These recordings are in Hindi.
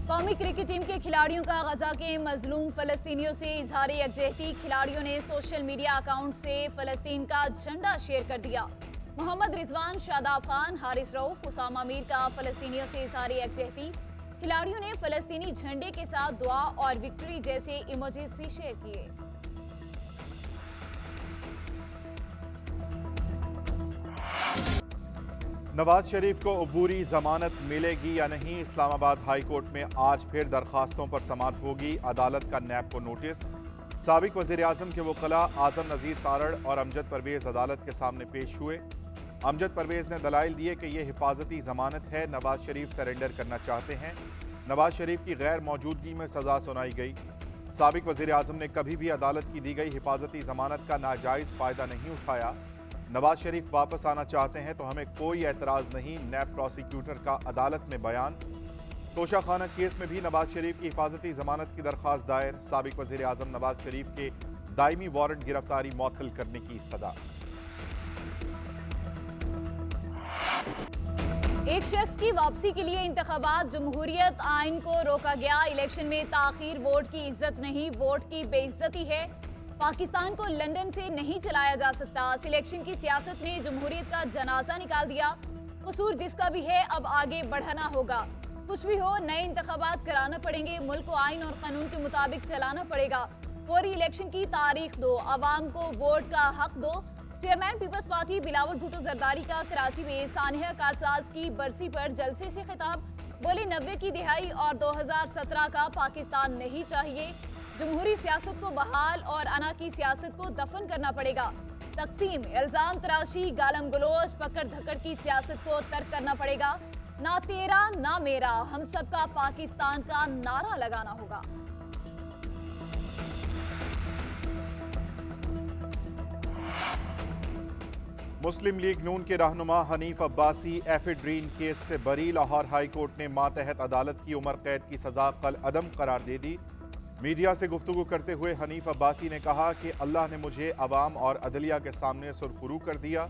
कौमी क्रिकेट टीम के खिलाड़ियों का गजा के मजलूम फलस्तीनियों से इजहार यकजहती। खिलाड़ियों ने सोशल मीडिया अकाउंट से फलस्तीन का झंडा शेयर कर दिया। मोहम्मद रिजवान, शादाब खान, हारिस रऊफ, उसामा मीर का फलस्तीनियों से इजहार यकजहती। खिलाड़ियों ने फलस्तीनी झंडे के साथ दुआ और विक्ट्री जैसे इमोजीज भी शेयर किए। नवाज शरीफ को अबूरी जमानत मिलेगी या नहीं, इस्लामाबाद हाई कोर्ट में आज फिर दरखास्तों पर समाअत होगी। अदालत का नैब को नोटिस। साबिक वजीर आजम के वकला आजम नजीर तारड़ और अमजद परवेज अदालत के सामने पेश हुए। अमजद परवेज ने दलाइल दिए कि यह हिफाजती जमानत है, नवाज शरीफ सरेंडर करना चाहते हैं। नवाज शरीफ की गैर मौजूदगी में सजा सुनाई गई। साबिक वजीर आजम ने कभी भी अदालत की दी गई हिफाजती जमानत का नाजायज फायदा नहीं उठाया। नवाज शरीफ वापस आना चाहते हैं तो हमें कोई एतराज नहीं, नैब प्रोसिक्यूटर का अदालत में बयान। तोशाखाना केस में भी नवाज शरीफ की हिफाजती जमानत की दरखास्त दायर। साबिक वजीर आजम नवाज शरीफ के दायमी वारंट गिरफ्तारी मुअत्तल करने की इस्तदा। एक शख्स की वापसी के लिए इंतखाबात जमहूरियत आइन को रोका गया। इलेक्शन में ताखीर वोट की इज्जत नहीं, वोट की बेइज्जती है। पाकिस्तान को लंदन से नहीं चलाया जा सकता। सिलेक्शन की सियासत ने जमहूरियत का जनाजा निकाल दिया। कसूर जिसका भी है अब आगे बढ़ाना होगा। कुछ भी हो, नए इंतखाबात कराना पड़ेंगे। मुल्क को आइन और कानून के मुताबिक चलाना पड़ेगा। फौरी इलेक्शन की तारीख दो, आवाम को वोट का हक दो। Chairman People's party Bilawal Bhutto Zardari का कराची में सानिया कारसाज की बरसी पर जलसे से खिताब। बोले 90 की दिहाई और 2017 का पाकिस्तान नहीं चाहिए। जमहूरी सियासत को बहाल और अना की सियासत को दफन करना पड़ेगा। तकसीम, इल्जाम तराशी, गालम गलोच, पकड़ धकड़ की सियासत को तर्क करना पड़ेगा। ना तेरा ना मेरा, हम सबका पाकिस्तान का नारा लगाना होगा। मुस्लिम लीग नून के रहनुमा हनीफ अब्बासी एफिड्रीन केस से बरी। लाहौर हाई कोर्ट ने मातहत अदालत की उम्र कैद की सजा कल अदम करार दे दी। मीडिया से गुफ्तगू करते हुए हनीफ अब्बासी ने कहा कि अल्लाह ने मुझे अवाम और अदलिया के सामने सुरखरू कर दिया।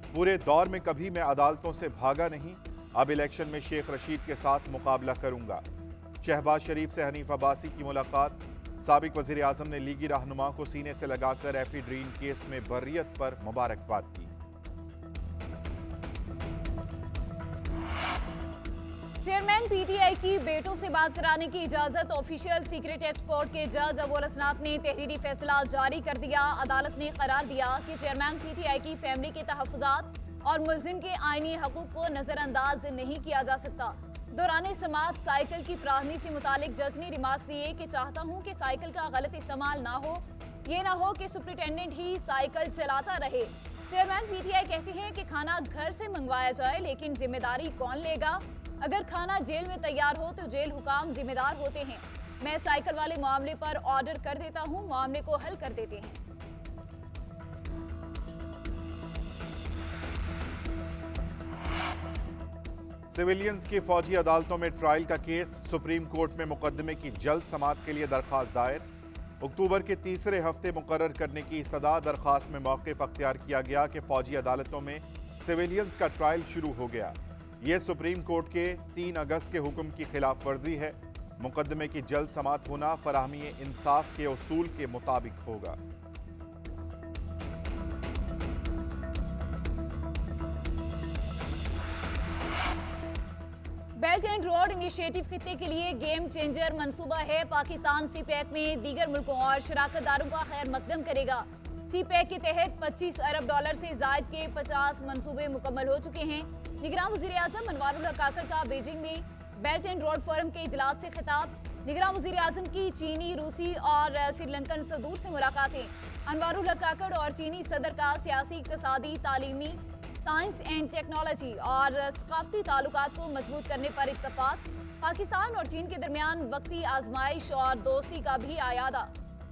पूरे दौर में कभी मैं अदालतों से भागा नहीं। अब इलेक्शन में शेख रशीद के साथ मुकाबला करूंगा। शहबाज शरीफ से हनीफ अब्बासी की मुलाकात। साबिक वजीर आजम ने लीगी रहनुमा को सीने से लगाकर एफिड्रीन केस में बर्रियत पर मुबारकबाद की। चेयरमैन पीटीआई की बेटों से बात कराने की इजाजत। ऑफिशियल सीक्रेट एक्ट कोर्ट के जज अबुल असनाद ने तहरीरी फैसला जारी कर दिया। अदालत ने करार दिया कि चेयरमैन पीटीआई की फैमिली के तहफ्फुजात और मुल्जिम के आईनी हकूक को नजरअंदाज नहीं किया जा सकता। दौरान समाअत साइकिल की फराहमी से मुतालिक जज ने रिमार्क्स दिए कि चाहता हूँ कि साइकिल का गलत इस्तेमाल ना हो। ये ना हो कि सुप्रिंटेंडेंट ही साइकिल चलाता रहे। चेयरमैन पीटीआई कहते हैं कि खाना घर से मंगवाया जाए, लेकिन जिम्मेदारी कौन लेगा? अगर खाना जेल में तैयार हो तो जेल हुकाम जिम्मेदार होते हैं। मैं साइकिल वाले मामले पर ऑर्डर कर देता हूं, मामले को हल कर देते हैं। सिविलियंस की फौजी अदालतों में ट्रायल का केस। सुप्रीम कोर्ट में मुकदमे की जल्द समाअत के लिए दरखास्त दायर। अक्टूबर के तीसरे हफ्ते मुकर्रर करने की इस्तदा। दरखास्त में मौक़िफ़ अख्तियार किया गया कि फौजी अदालतों में सिविलियंस का ट्रायल शुरू हो गया। ये सुप्रीम कोर्ट के 3 अगस्त के हुक्म की खिलाफ वर्जी है। मुकदमे की जल्द समाअत होना फराहमी इंसाफ के उसूल के मुताबिक होगा। बेल्ट एंड रोड इनिशिएटिव खित्ते के लिए गेम चेंजर मंसूबा है। पाकिस्तान सीपैक में दीगर मुल्कों और शराकतदारों का खैर मकदम करेगा। सीपैक के तहत $25 अरब से जायद के 50 मंसूबे मुकम्मल हो चुके हैं। निगरान वज़ीर आज़म अनवारुल हक काकड़ का बीजिंग में बेल्ट एंड रोड फोरम के इजलास से खिताब। निगरान वज़ीर आज़म की चीनी, रूसी और श्रीलंकन सदूर से मुलाकातें। अनवारुल हक काकड़ और चीनी सदर का सियासी, इक़्तिसादी, तालीमी, साइंस एंड टेक्नोलॉजी और सकाफती ताल्लुकात को मजबूत करने पर इत्तफाक। पाकिस्तान और चीन के दरमियान वक्ती आजमाइश और दोस्ती का भी आयादा।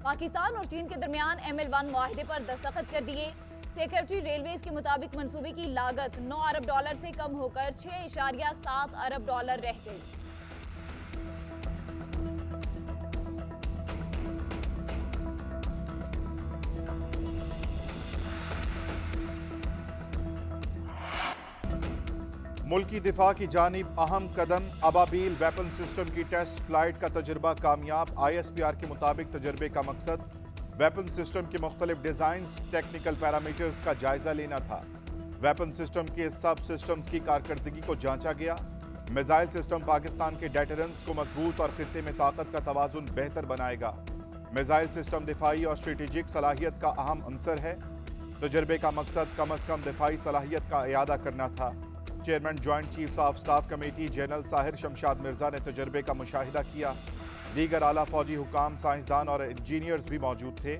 पाकिस्तान और चीन के दरमियान ML1 मुआहिदे पर दस्तखत कर दिए। सेक्रेटरी रेलवेज के मुताबिक मंसूबे की लागत $9 अरब से कम होकर $6.7 अरब रह गई। मुल्की दिफा की जानिब अहम कदम, अबाबील वेपन सिस्टम की टेस्ट फ्लाइट का तजुर्बा कामयाब। ISPR के मुताबिक तजुर्बे का मकसद वेपन सिस्टम के मुख्तलिफ डिजाइन, टेक्निकल पैरामीटर्स का जायजा लेना था। वेपन सिस्टम के सब सिस्टम्स की कारकर्दगी को जांचा गया। मिसाइल सिस्टम पाकिस्तान के डेटरेंस को मजबूत और खित्ते में ताकत का तवाजुन बेहतर बनाएगा। मिसाइल सिस्टम दिफाई और स्ट्रेटेजिक सलाहियत का अहम अंसर है। तजर्बे का मकसद कम अज कम दिफाई सलाहियत का इयादा करना था। Chairman joint chiefs of staff committee general Sahir Shamshad Mirza ने तजर्बे का मुशाहिदा किया। दीगर आला फौजी हुकाम, साइंसदान और इंजीनियर्स भी मौजूद थे।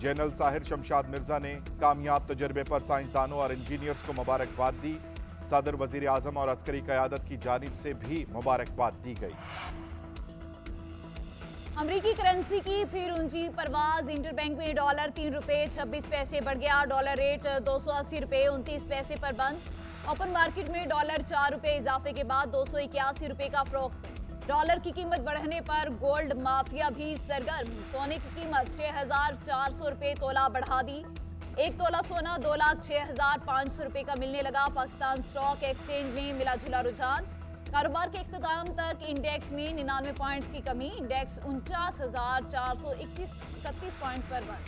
जनरल साहिर शमशाद मिर्जा ने कामयाब तजर्बे पर साइंसदानों और इंजीनियर्स को मुबारकबाद दी। सदर, वजीर आजम और अस्करी क़यादत की जानिब से भी मुबारकबाद दी गई। अमरीकी करेंसी की फिर ऊंची परवाज। इंटरबैंक में डॉलर 3 रुपये 26 पैसे बढ़ गया। डॉलर रेट 280 रुपये 29 पैसे पर बंद। ओपन मार्केट में डॉलर 4 रुपये इजाफे के बाद 281 रुपये का फरोख्त। डॉलर की कीमत बढ़ने पर गोल्ड माफिया भी सरगर्म। सोने की कीमत 6,400 रुपये तोला बढ़ा दी। एक तोला सोना 2,06,500 रुपये का मिलने लगा। पाकिस्तान स्टॉक एक्सचेंज में मिला जुला रुझान। कारोबार के इख्तिताम तक इंडेक्स में 99 पॉइंट्स की कमी। इंडेक्स 49,431 पॉइंट्स पर बंद।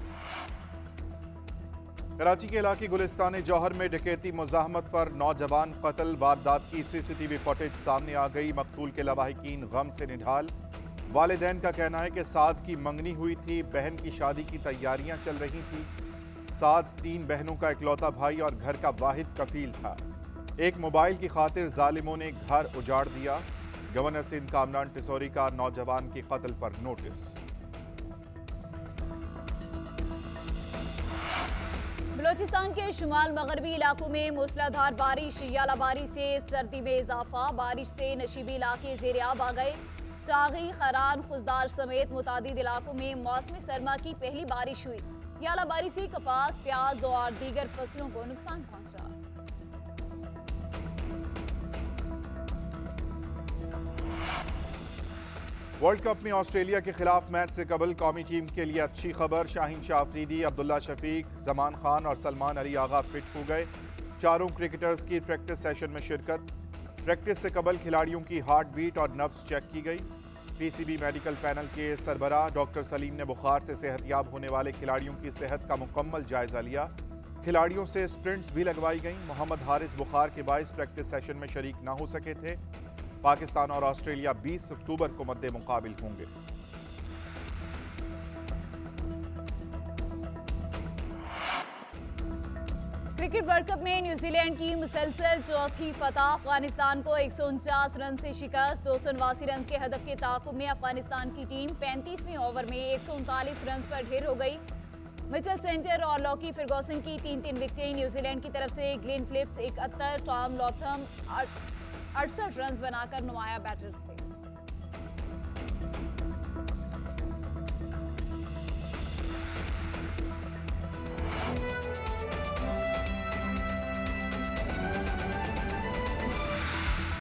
कराची के इलाके गुलिस्तान जौहर में डकैती मुज़ाहमत पर नौजवान कत्ल। वारदात की CCTV फुटेज सामने आ गई। मकतूल के लवाहिकीन गम से निढाल। वालिदैन का कहना है कि साद की मंगनी हुई थी, बहन की शादी की तैयारियां चल रही थी। साद 3 बहनों का इकलौता भाई और घर का वाहिद कफील था। एक मोबाइल की खातिर जालिमों ने घर उजाड़ दिया। गवर्नर सिंध कामरान टिसोरी का नौजवान के कत्ल पर नोटिस। बलोचिस्तान के शुमाल मगरबी इलाकों में मूसलाधार बारिश। यालाबारी से सर्दी में इजाफा। बारिश से नशीबी इलाके ज़ेर-ए-आब आ गए। चागी, खरान, खुजदार समेत मुतादिद इलाकों में मौसमी सरमा की पहली बारिश हुई। यालाबारी से कपास, प्याज और दीगर फसलों को नुकसान पहुंचा। वर्ल्ड कप में ऑस्ट्रेलिया के खिलाफ मैच से कबल कौमी टीम के लिए अच्छी खबर। शाहीन शाह अफरीदी, अब्दुल्ला शफीक, जमान खान और सलमान अली आगा फिट हो गए। चारों क्रिकेटर्स की प्रैक्टिस सेशन में शिरकत। प्रैक्टिस से कबल खिलाड़ियों की हार्ट बीट और नब्ज चेक की गई। PCB मेडिकल पैनल के सरबराह डॉक्टर सलीम ने बुखार से सेहतयाब होने वाले खिलाड़ियों की सेहत का मुकम्मल जायजा लिया। खिलाड़ियों से स्प्रिंट्स भी लगवाई गईं। मोहम्मद हारिस बुखार के बायस प्रैक्टिस सेशन में शरीक न हो सके थे। पाकिस्तान और ऑस्ट्रेलिया 20 अक्टूबर को मद्दे मुकाबिल होंगे। क्रिकेट वर्ल्ड कप में न्यूजीलैंड की मुसलसल चौथी फतह। अफगानिस्तान को 149 रन से शिकस्त। 289 रन के हदफ के ताकुब में अफगानिस्तान की टीम 35वें ओवर में 139 रन पर ढेर हो गई। मिचेल सेंटर और लॉकी फर्गूसन की 3-3 विकेटें। न्यूजीलैंड की तरफ से ग्लेन फिलिप्स 71, टॉम लॉथम 68 रन बनाकर नुमाया बैटर्स थे।